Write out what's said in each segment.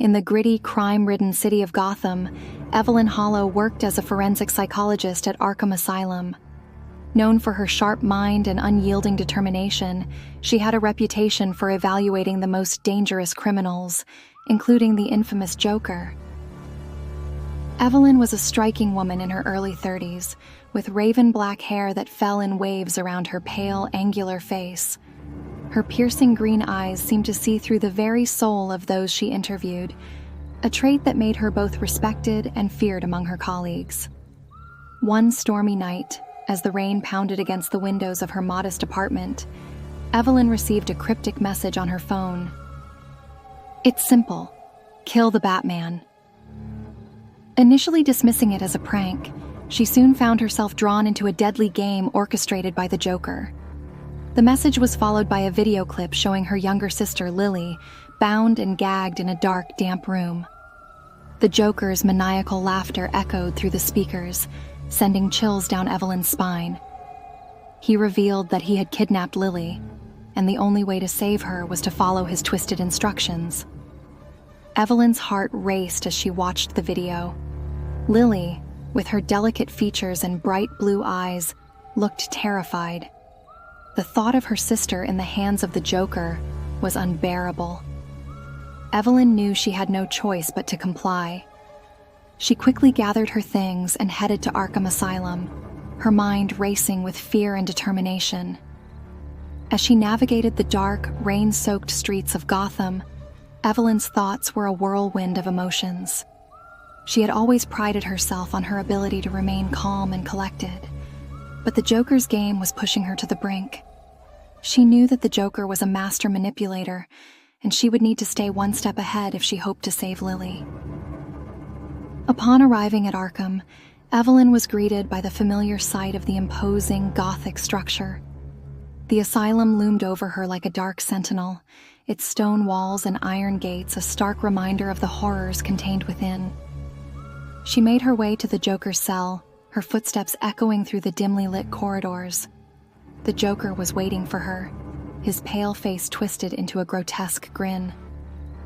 In the gritty, crime-ridden city of Gotham, Evelyn Hollow worked as a forensic psychologist at Arkham Asylum. Known for her sharp mind and unyielding determination, she had a reputation for evaluating the most dangerous criminals, including the infamous Joker. Evelyn was a striking woman in her early 30s, with raven black hair that fell in waves around her pale, angular face. Her piercing green eyes seemed to see through the very soul of those she interviewed, a trait that made her both respected and feared among her colleagues. One stormy night, as the rain pounded against the windows of her modest apartment, Evelyn received a cryptic message on her phone. "It's simple. Kill the Batman." Initially dismissing it as a prank, she soon found herself drawn into a deadly game orchestrated by the Joker. The message was followed by a video clip showing her younger sister, Lily, bound and gagged in a dark, damp room. The Joker's maniacal laughter echoed through the speakers, sending chills down Evelyn's spine. He revealed that he had kidnapped Lily, and the only way to save her was to follow his twisted instructions. Evelyn's heart raced as she watched the video. Lily, with her delicate features and bright blue eyes, looked terrified. The thought of her sister in the hands of the Joker was unbearable. Evelyn knew she had no choice but to comply. She quickly gathered her things and headed to Arkham Asylum, her mind racing with fear and determination. As she navigated the dark, rain-soaked streets of Gotham, Evelyn's thoughts were a whirlwind of emotions. She had always prided herself on her ability to remain calm and collected, but the Joker's game was pushing her to the brink. She knew that the Joker was a master manipulator, and she would need to stay one step ahead if she hoped to save Lily. Upon arriving at Arkham, Evelyn was greeted by the familiar sight of the imposing Gothic structure. The asylum loomed over her like a dark sentinel, its stone walls and iron gates a stark reminder of the horrors contained within. She made her way to the Joker's cell, her footsteps echoing through the dimly lit corridors. The Joker was waiting for her, his pale face twisted into a grotesque grin.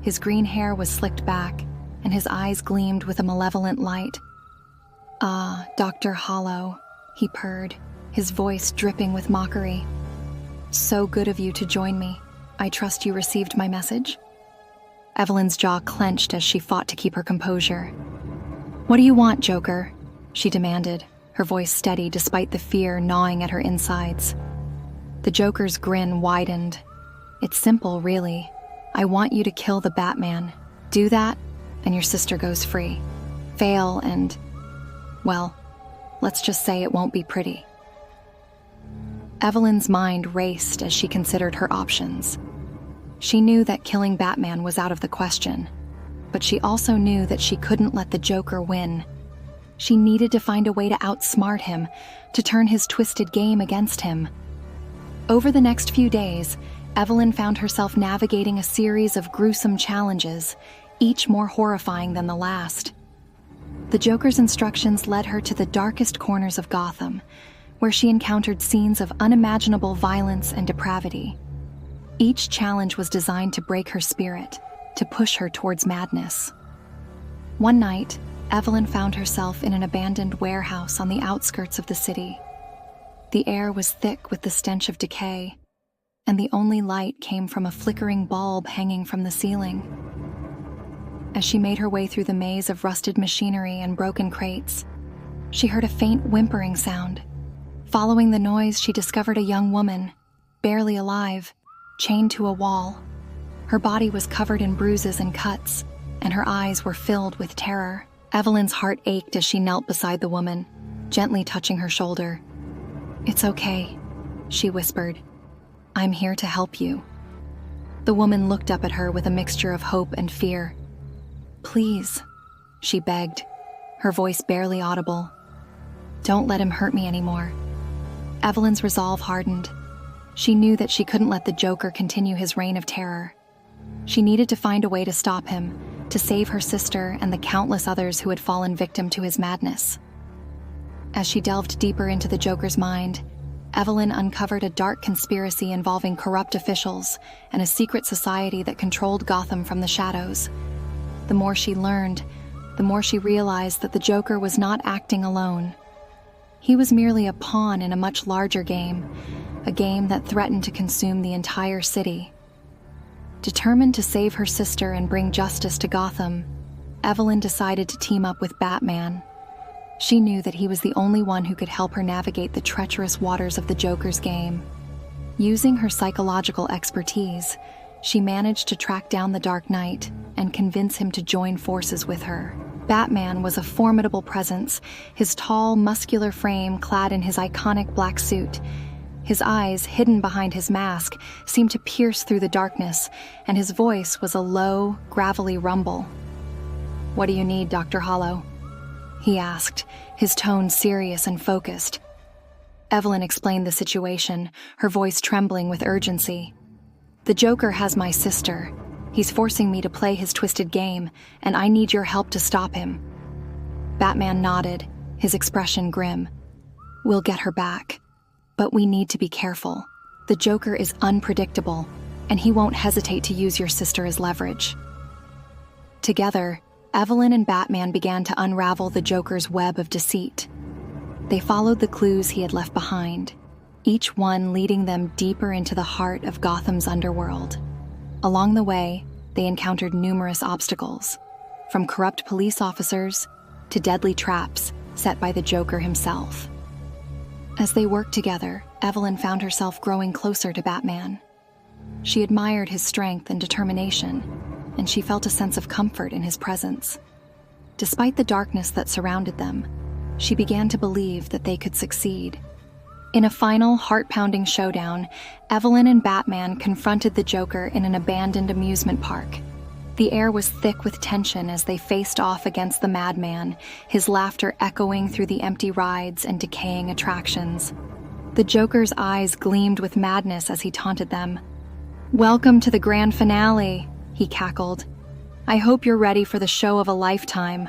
His green hair was slicked back, and his eyes gleamed with a malevolent light. "Ah, Dr. Hollow," he purred, his voice dripping with mockery. "So good of you to join me. I trust you received my message?" Evelyn's jaw clenched as she fought to keep her composure. "What do you want, Joker?" she demanded, her voice steady despite the fear gnawing at her insides. The Joker's grin widened. "It's simple, really. I want you to kill the Batman. Do that, and your sister goes free. Fail, and, well, let's just say it won't be pretty." Evelyn's mind raced as she considered her options. She knew that killing Batman was out of the question, but she also knew that she couldn't let the Joker win. She needed to find a way to outsmart him, to turn his twisted game against him. Over the next few days, Evelyn found herself navigating a series of gruesome challenges, each more horrifying than the last. The Joker's instructions led her to the darkest corners of Gotham, where she encountered scenes of unimaginable violence and depravity. Each challenge was designed to break her spirit, to push her towards madness. One night, Evelyn found herself in an abandoned warehouse on the outskirts of the city. The air was thick with the stench of decay, and the only light came from a flickering bulb hanging from the ceiling. As she made her way through the maze of rusted machinery and broken crates, she heard a faint whimpering sound. Following the noise, she discovered a young woman, barely alive, chained to a wall. Her body was covered in bruises and cuts, and her eyes were filled with terror. Evelyn's heart ached as she knelt beside the woman, gently touching her shoulder. "It's okay," she whispered. "I'm here to help you." The woman looked up at her with a mixture of hope and fear. "Please," she begged, her voice barely audible. "Don't let him hurt me anymore." Evelyn's resolve hardened. She knew that she couldn't let the Joker continue his reign of terror. She needed to find a way to stop him, to save her sister and the countless others who had fallen victim to his madness. As she delved deeper into the Joker's mind, Evelyn uncovered a dark conspiracy involving corrupt officials and a secret society that controlled Gotham from the shadows. The more she learned, the more she realized that the Joker was not acting alone. He was merely a pawn in a much larger game, a game that threatened to consume the entire city. Determined to save her sister and bring justice to Gotham, Evelyn decided to team up with Batman. She knew that he was the only one who could help her navigate the treacherous waters of the Joker's game. Using her psychological expertise, she managed to track down the Dark Knight and convince him to join forces with her. Batman was a formidable presence, his tall, muscular frame clad in his iconic black suit. His eyes, hidden behind his mask, seemed to pierce through the darkness, and his voice was a low, gravelly rumble. "What do you need, Dr. Hollow?" he asked, his tone serious and focused. Evelyn explained the situation, her voice trembling with urgency. "The Joker has my sister. He's forcing me to play his twisted game, and I need your help to stop him." Batman nodded, his expression grim. "We'll get her back. But we need to be careful. The Joker is unpredictable, and he won't hesitate to use your sister as leverage." Together, Evelyn and Batman began to unravel the Joker's web of deceit. They followed the clues he had left behind, each one leading them deeper into the heart of Gotham's underworld. Along the way, they encountered numerous obstacles, from corrupt police officers to deadly traps set by the Joker himself. As they worked together, Evelyn found herself growing closer to Batman. She admired his strength and determination, and she felt a sense of comfort in his presence. Despite the darkness that surrounded them, she began to believe that they could succeed. In a final, heart-pounding showdown, Evelyn and Batman confronted the Joker in an abandoned amusement park. The air was thick with tension as they faced off against the madman, his laughter echoing through the empty rides and decaying attractions. The Joker's eyes gleamed with madness as he taunted them. "Welcome to the grand finale," he cackled. "I hope you're ready for the show of a lifetime."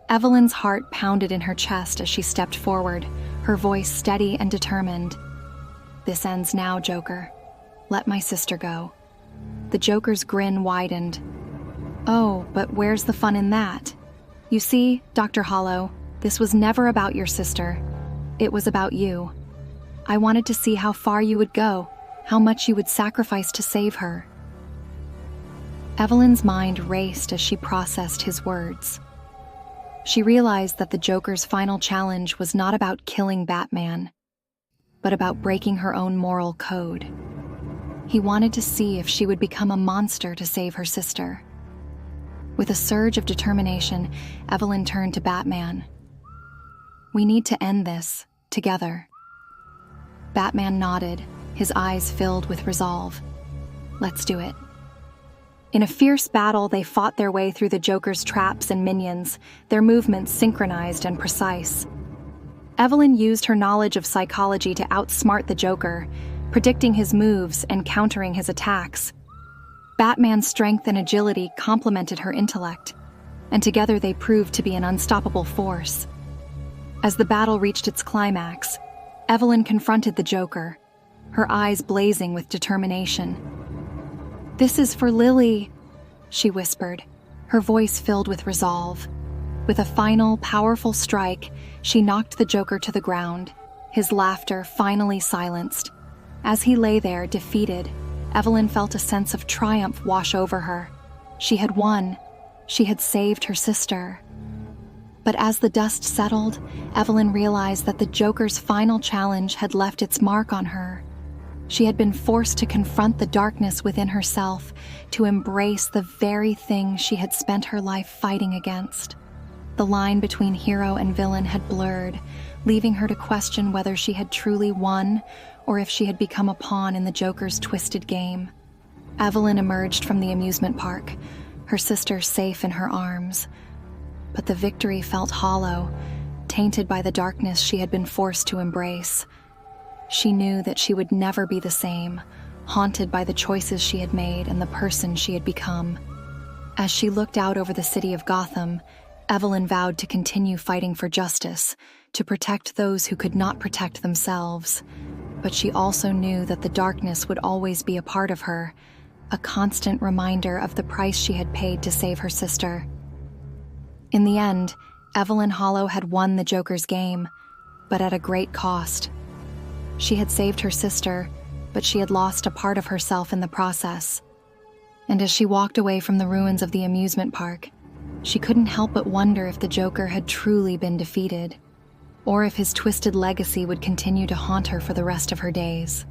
Evelyn's heart pounded in her chest as she stepped forward, her voice steady and determined. "This ends now, Joker. Let my sister go." The Joker's grin widened. "Oh, but where's the fun in that? You see, Dr. Hollow, this was never about your sister. It was about you. I wanted to see how far you would go, how much you would sacrifice to save her." Evelyn's mind raced as she processed his words. She realized that the Joker's final challenge was not about killing Batman, but about breaking her own moral code. He wanted to see if she would become a monster to save her sister. With a surge of determination, Evelyn turned to Batman. "We need to end this, together." Batman nodded, his eyes filled with resolve. "Let's do it." In a fierce battle, they fought their way through the Joker's traps and minions, their movements synchronized and precise. Evelyn used her knowledge of psychology to outsmart the Joker, predicting his moves and countering his attacks. Batman's strength and agility complemented her intellect, and together they proved to be an unstoppable force. As the battle reached its climax, Evelyn confronted the Joker, her eyes blazing with determination. "This is for Lily," she whispered, her voice filled with resolve. With a final, powerful strike, she knocked the Joker to the ground, his laughter finally silenced. As he lay there, defeated, Evelyn felt a sense of triumph wash over her. She had won. She had saved her sister. But as the dust settled, Evelyn realized that the Joker's final challenge had left its mark on her. She had been forced to confront the darkness within herself, to embrace the very thing she had spent her life fighting against. The line between hero and villain had blurred, leaving her to question whether she had truly won or if she had become a pawn in the Joker's twisted game. Evelyn emerged from the amusement park, her sister safe in her arms. But the victory felt hollow, tainted by the darkness she had been forced to embrace. She knew that she would never be the same, haunted by the choices she had made and the person she had become. As she looked out over the city of Gotham, Evelyn vowed to continue fighting for justice, to protect those who could not protect themselves. But she also knew that the darkness would always be a part of her, a constant reminder of the price she had paid to save her sister. In the end, Evelyn Hollow had won the Joker's game, but at a great cost. She had saved her sister, but she had lost a part of herself in the process. And as she walked away from the ruins of the amusement park, she couldn't help but wonder if the Joker had truly been defeated, or if his twisted legacy would continue to haunt her for the rest of her days.